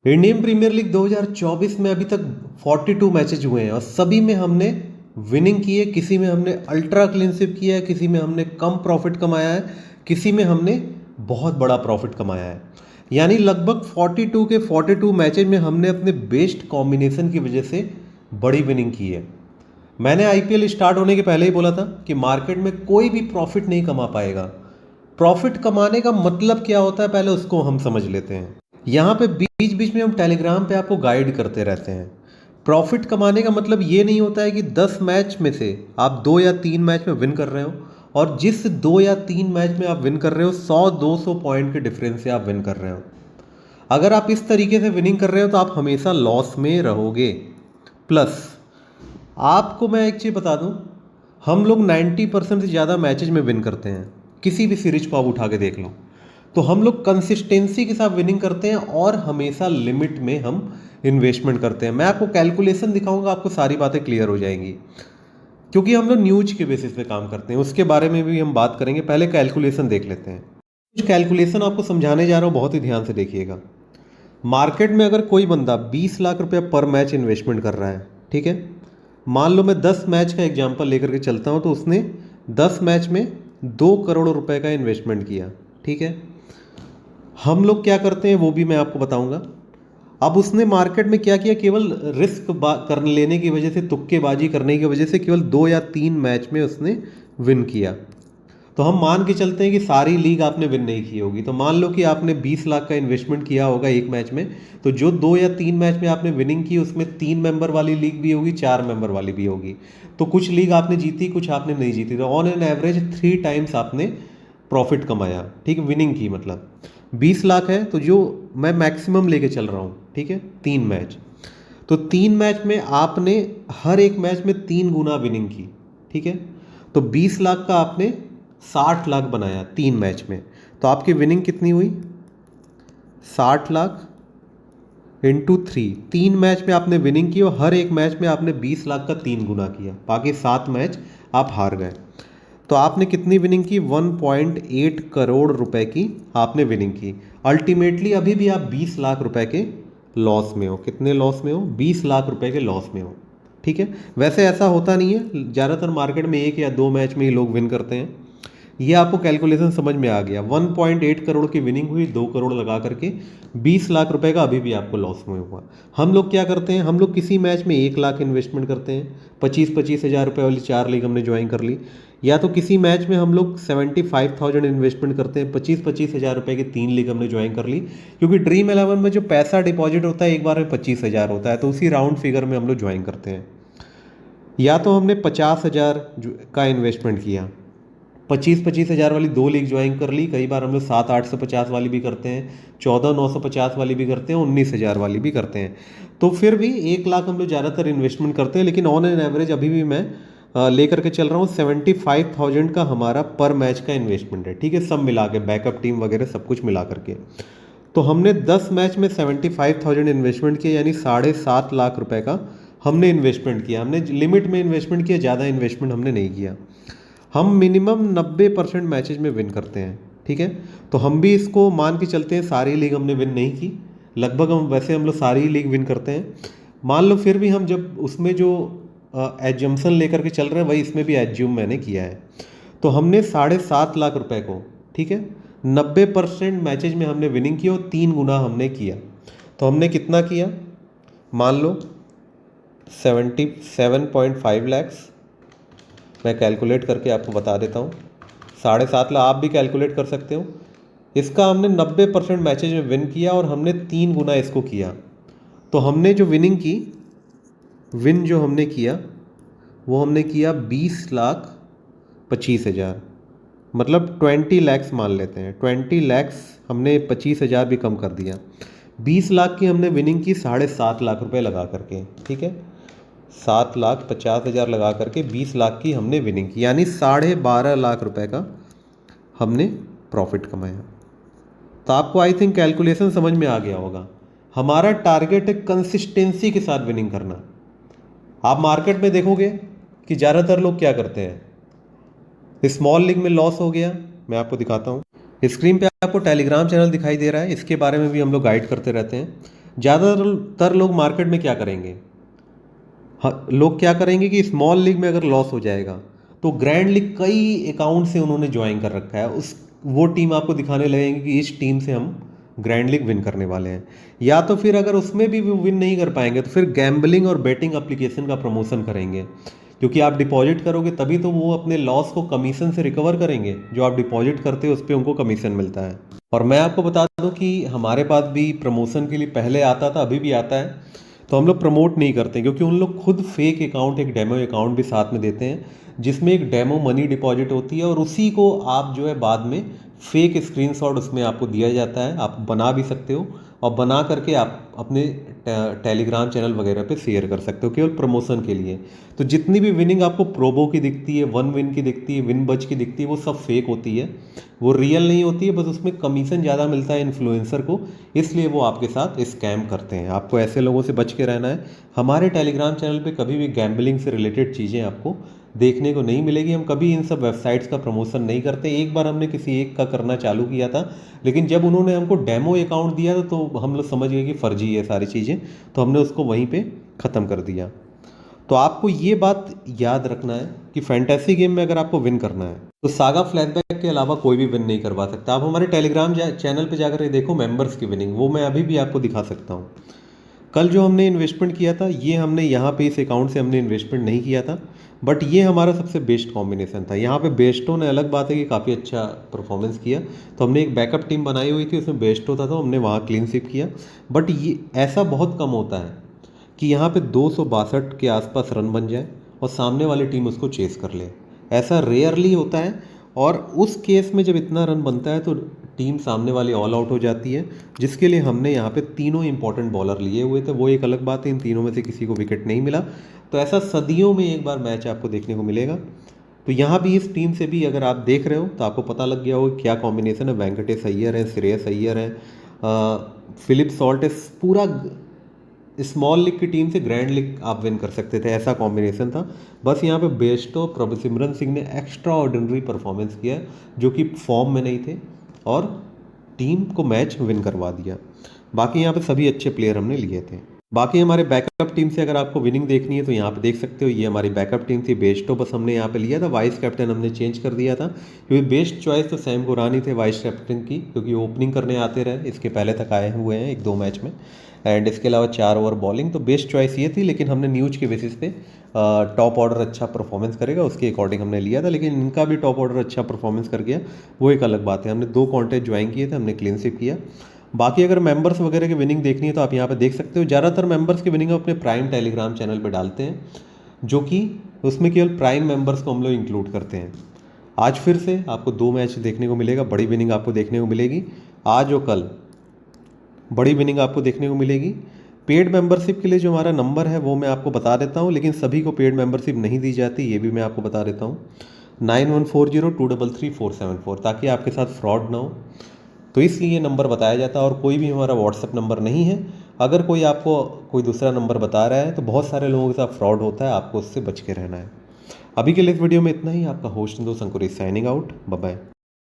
Indian premiere league 2024 में अभी तक 42 मैचेज हुए हैं और सभी में हमने विनिंग की है। किसी में हमने अल्ट्रा क्लीन स्वीप किया है, किसी में हमने कम प्रॉफिट कमाया है, किसी में हमने बहुत बड़ा प्रॉफिट कमाया है। यानी लगभग 42 के 42 मैचेज में हमने अपने बेस्ट कॉम्बिनेशन की वजह से बड़ी विनिंग की है। मैंने आईपीएल स्टार्ट होने के पहले ही बोला था कि मार्केट में कोई भी प्रॉफिट नहीं कमा पाएगा। प्रॉफिट कमाने का मतलब क्या होता है पहले उसको हम समझ लेते हैं। यहाँ पे बीच बीच में हम टेलीग्राम पे आपको गाइड करते रहते हैं। प्रॉफिट कमाने का मतलब ये नहीं होता है कि 10 मैच में से आप 2 या 3 मैच में विन कर रहे हो और जिस 2 या 3 मैच में आप विन कर रहे हो 100-200 पॉइंट के डिफरेंस से आप विन कर रहे हो। अगर आप इस तरीके से विनिंग कर रहे हो तो आप हमेशा लॉस में रहोगे। प्लस आपको मैं एक चीज़ बता दूं, हम लोग 90% से ज़्यादा मैचेज में विन करते हैं। किसी भी सीरीज को आप उठा के देख लो तो हम लोग कंसिस्टेंसी के साथ विनिंग करते हैं और हमेशा लिमिट में हम इन्वेस्टमेंट करते हैं। मैं आपको कैलकुलेशन दिखाऊंगा, आपको सारी बातें क्लियर हो जाएंगी, क्योंकि हम लोग न्यूज के बेसिस पे काम करते हैं। उसके बारे में भी हम बात करेंगे, पहले कैलकुलेशन देख लेते हैं। कुछ कैलकुलेशन आपको समझाने जा रहा हूँ, बहुत ही ध्यान से देखिएगा। मार्केट में अगर कोई बंदा 20 लाख रुपया पर मैच इन्वेस्टमेंट कर रहा है, ठीक है, मान लो मैं 10 मैच का एग्जांपल लेकर के चलता हूँ, तो उसने 10 मैच में 2 करोड़ रुपए का इन्वेस्टमेंट किया, ठीक है। हम लोग क्या करते हैं वो भी मैं आपको बताऊंगा। अब उसने मार्केट में क्या किया, केवल रिस्क कर लेने की वजह से, तुक्केबाजी करने की वजह से केवल 2 या 3 मैच में उसने विन किया। तो हम मान के चलते हैं कि सारी लीग आपने विन नहीं की होगी। तो मान लो कि आपने 20 लाख का इन्वेस्टमेंट किया होगा एक मैच में, तो जो 2 या 3 मैच में आपने विनिंग की उसमें 3 मेंबर वाली लीग भी होगी, 4 मेंबर वाली भी होगी। तो कुछ लीग आपने जीती, कुछ आपने नहीं जीती। तो ऑन एन एवरेज 3 टाइम्स आपने प्रॉफिट कमाया, ठीक है, विनिंग की। मतलब 20 लाख है तो जो मैं मैक्सिमम लेके चल रहा हूँ, ठीक है, 3 मैच। तो 3 मैच में आपने हर एक मैच में 3 गुना विनिंग की, ठीक है। तो 20 लाख का आपने 60 लाख बनाया 3 मैच में। तो आपकी विनिंग कितनी हुई? 60 लाख इंटू 3। 3 मैच में आपने विनिंग की और हर एक मैच में आपने 20 लाख का 3 गुना किया, बाकी 7 मैच आप हार गए। तो आपने कितनी विनिंग की? 1.8 करोड़ रुपए की आपने विनिंग की। अल्टीमेटली अभी भी आप 20 लाख रुपए के लॉस में हो। कितने लॉस में हो? 20 लाख रुपए के लॉस में हो, ठीक है। वैसे ऐसा होता नहीं है, ज़्यादातर मार्केट में 1 या 2 मैच में ही लोग विन करते हैं। ये आपको कैलकुलेशन समझ में आ गया। 1.8 करोड़ की विनिंग हुई, 2 करोड़ लगा करके 20 लाख रुपए का अभी भी आपको लॉस में हुआ। हम लोग क्या करते हैं, हम लोग किसी मैच में 1 लाख इन्वेस्टमेंट करते हैं, 25-25 हज़ार रुपये वाली 4 लीग हमने ज्वाइन कर ली। या तो किसी मैच में हम लोग 75,000 इन्वेस्टमेंट करते हैं, 25-25 हज़ार रुपये की 3 लीग हमने ज्वाइन कर ली। क्योंकि ड्रीम 11 में जो पैसा डिपॉजिट होता है एक बार में 25 हज़ार होता है, तो उसी राउंड फिगर में हम लोग ज्वाइन करते हैं। या तो हमने 50,000 का इन्वेस्टमेंट किया, 25-25 हज़ार वाली 2 लीग ज्वाइन कर ली। कई बार हम लोग 7-850 वाली भी करते हैं, 14-950 वाली भी करते हैं, 19,000 वाली भी करते हैं। तो फिर भी 1 लाख हम लोग ज़्यादातर इन्वेस्टमेंट करते हैं। लेकिन ऑन एन एवरेज अभी भी मैं लेकर के चल रहा हूँ 75,000 का हमारा पर मैच का इन्वेस्टमेंट है, ठीक है, सब मिला के, बैकअप टीम वगैरह सब कुछ मिला करके। तो हमने 10 मैच में 75,000 इन्वेस्टमेंट किया, यानी 7.5 लाख रुपए का हमने इन्वेस्टमेंट किया। हमने लिमिट में इन्वेस्टमेंट किया, ज़्यादा इन्वेस्टमेंट हमने नहीं किया। हम मिनिमम 90% मैचेज में विन करते हैं, ठीक है। तो हम भी इसको मान के चलते हैं, सारी लीग हमने विन नहीं की, लगभग हम वैसे हम लोग सारी लीग विन करते हैं। मान लो फिर भी हम जब उसमें जो एजम्पशन लेकर के चल रहे हैं वही इसमें भी एज्यूम मैंने किया है। तो हमने 7.5 लाख रुपए को, ठीक है, 90% मैचेज में हमने विनिंग की और 3 गुना हमने किया। तो हमने कितना किया? मान लो 77.5 लैक्स। मैं कैलकुलेट करके आपको बता देता हूँ। 7.5 लाख आप भी कैलकुलेट कर सकते हो। इसका हमने 90% मैचेज में विन किया और हमने 3 गुना इसको किया। तो हमने जो विनिंग की, विन जो हमने किया वो हमने किया 20,25,000, मतलब 20 लैक्स मान लेते हैं। 20 लैक्स हमने 25,000 भी कम कर दिया। 20 लाख की हमने विनिंग की 7.5 लाख रुपए लगा करके, ठीक है, 7,50,000 लगा करके 20 लाख की हमने विनिंग की, यानी 12.5 लाख रुपए का हमने प्रॉफिट कमाया। तो आपको आई थिंक कैलकुलेशन समझ में आ गया होगा। हमारा टारगेट है कंसिस्टेंसी के साथ विनिंग करना। आप मार्केट में देखोगे कि ज़्यादातर लोग क्या करते हैं, स्मॉल लीग में लॉस हो गया। मैं आपको दिखाता हूँ, स्क्रीन पे आपको टेलीग्राम चैनल दिखाई दे रहा है, इसके बारे में भी हम लोग गाइड करते रहते हैं। ज़्यादातर लोग मार्केट में क्या करेंगे, हाँ, लोग क्या करेंगे कि स्मॉल लीग में अगर लॉस हो जाएगा तो ग्रैंड लीग कई अकाउंट से उन्होंने ज्वाइन कर रखा है, उस वो टीम आपको दिखाने लगेंगे कि इस टीम से हम ग्रैंड लीग विन करने वाले हैं। या तो फिर अगर उसमें भी विन नहीं कर पाएंगे तो फिर गैम्बलिंग और बेटिंग एप्लीकेशन का प्रमोशन करेंगे, क्योंकि आप डिपॉजिट करोगे तभी तो वो अपने लॉस को कमीशन से रिकवर करेंगे। जो आप डिपॉजिट करते हो उस पर उनको कमीशन मिलता है। और मैं आपको बता दूं कि हमारे पास भी प्रमोशन के लिए पहले आता था, अभी भी आता है, तो हम लोग प्रमोट नहीं करते क्योंकि उन लोग खुद फेक अकाउंट, एक डेमो अकाउंट भी साथ में देते हैं जिसमें एक डेमो मनी डिपॉजिट होती है और उसी को आप जो है बाद में फेक स्क्रीनशॉट उसमें आपको दिया जाता है, आप बना भी सकते हो और बना करके आप अपने टेलीग्राम चैनल वगैरह पे शेयर कर सकते हो केवल प्रमोशन के लिए। तो जितनी भी विनिंग आपको प्रोबो की दिखती है, वन विन की दिखती है, विन बच की दिखती है, वो सब फेक होती है, वो रियल नहीं होती है, बस उसमें कमीशन ज़्यादा मिलता है इन्फ्लुएंसर को, इसलिए वो आपके साथ स्कैम करते हैं। आपको ऐसे लोगों से बच के रहना है। हमारे टेलीग्राम चैनल पे कभी भी गैम्बलिंग से रिलेटेड चीज़ें आपको देखने को नहीं मिलेगी। हम कभी इन सब वेबसाइट्स का प्रमोशन नहीं करते। एक बार हमने किसी एक का करना चालू किया था, लेकिन जब उन्होंने हमको डेमो अकाउंट दिया था तो हम लोग समझ गए कि फर्जी है सारी चीज़ें, तो हमने उसको वहीं पे ख़त्म कर दिया। तो आपको ये बात याद रखना है कि फैंटेसी गेम में अगर आपको विन करना है तो सागा फ्लैशबैक के अलावा कोई भी विन नहीं करवा सकता। आप हमारे टेलीग्राम चैनल पे जाकर देखो मेंबर्स की विनिंग, वो मैं अभी भी आपको दिखा सकता हूँ। कल जो हमने इन्वेस्टमेंट किया था, ये हमने यहाँ पे इस अकाउंट से हमने इन्वेस्टमेंट नहीं किया था, बट ये हमारा सबसे बेस्ट कॉम्बिनेशन था। यहाँ पे बेस्टो ने, अलग बात है कि काफ़ी अच्छा परफॉर्मेंस किया, तो हमने एक बैकअप टीम बनाई हुई थी, उसमें बेस्टो था तो हमने वहाँ क्लीन स्वीप किया। बट ये ऐसा बहुत कम होता है कि यहाँ पे 262 के आसपास रन बन जाए और सामने वाली टीम उसको चेस कर ले, ऐसा रेयरली होता है। और उस केस में जब इतना रन बनता है तो टीम सामने वाली ऑल आउट हो जाती है, जिसके लिए हमने यहाँ पे तीनों इंपॉर्टेंट बॉलर लिए हुए थे। वो एक अलग बात है, इन तीनों में से किसी को विकेट नहीं मिला, तो ऐसा सदियों में एक बार मैच आपको देखने को मिलेगा। तो यहाँ भी इस टीम से भी अगर आप देख रहे हो तो आपको पता लग गया होगा क्या कॉम्बिनेशन है। वेंकटेश अय्यर है, श्रेयस अय्यर है, फिलिप सॉल्ट है। पूरा स्मॉल लीग की टीम से ग्रैंड लीग आप विन कर सकते थे, ऐसा कॉम्बिनेशन था। बस यहाँ पे बेस्टो प्रभसिमरन सिंह ने एक्स्ट्रा ऑर्डिनरी परफॉर्मेंस किया जो कि फॉर्म में नहीं थे और टीम को मैच विन करवा दिया। बाकी यहाँ पे सभी अच्छे प्लेयर हमने लिए थे। बाकी हमारे बैकअप टीम से अगर आपको विनिंग देखनी है तो यहाँ पे देख सकते हो, ये हमारी बैकअप टीम थी। बेस्टो बस हमने यहाँ पे लिया था, वाइस कैप्टन हमने चेंज कर दिया था क्योंकि बेस्ट चॉइस तो सैम गुरानी थे वाइस कैप्टन की, क्योंकि ओपनिंग करने आते रहे, इसके पहले तक आए हुए हैं 1-2 मैच में, एंड इसके अलावा 4 ओवर बॉलिंग, तो बेस्ट चॉइस ये थी। लेकिन हमने न्यूज के बेसिस पे टॉप ऑर्डर अच्छा परफॉर्मेंस करेगा उसके अकॉर्डिंग हमने लिया था, लेकिन इनका भी टॉप ऑर्डर अच्छा परफॉर्मेंस कर गया, वो एक अलग बात है। हमने 2 कॉन्टेस्ट ज्वाइन किए थे, हमने क्लीन स्वीप किया। बाकी अगर मेंबर्स वगैरह की विनिंग देखनी है तो आप यहाँ पे देख सकते हो। ज़्यादातर मेंबर्स की विनिंग अपने प्राइम टेलीग्राम चैनल पे डालते हैं, जो कि उसमें केवल प्राइम मेंबर्स को हम लोग इंक्लूड करते हैं। आज फिर से आपको 2 मैच देखने को मिलेगा, बड़ी विनिंग आपको देखने को मिलेगी आज और कल, बड़ी विनिंग आपको देखने को मिलेगी। पेड मेंबरशिप के लिए जो हमारा नंबर है वो मैं आपको बता देता हूँ, लेकिन सभी को पेड मेंबरशिप नहीं दी जाती, ये भी मैं आपको बता देता हूँ। 9140233474, ताकि आपके साथ फ्रॉड ना हो, तो इसलिए ये नंबर बताया जाता है। और कोई भी हमारा व्हाट्सएप नंबर नहीं है। अगर कोई आपको कोई दूसरा नंबर बता रहा है तो बहुत सारे लोगों के साथ फ्रॉड होता है, आपको उससे बच के रहना है। अभी के लिए इस वीडियो में इतना ही। आपका होस्ट दोस्त अंकुर साइनिंग आउट, बाय बाय।